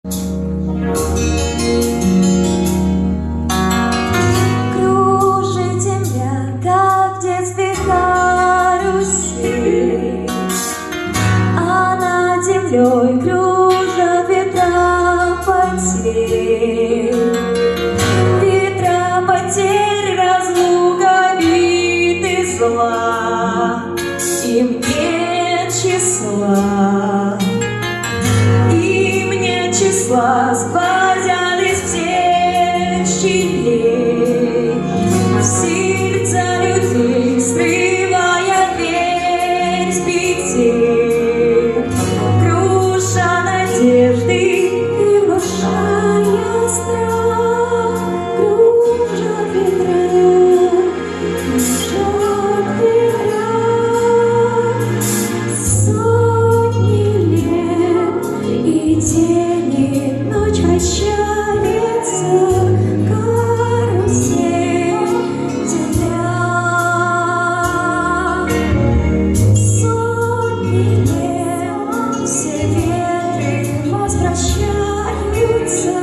Кружит земля, как в детстве карусель, а над землей кружат ветра потерь. Ветра потерь, разлука, обид и зла, им нет числа, им нет числа. Сквозят из всех щелей в сердца людей, срывая дверь с петель, круша надежды и внушая страх. Кружат ветра, сотни лет, и день, и ночь вращается карусель земля. Сотни лет, все ветры возвращаются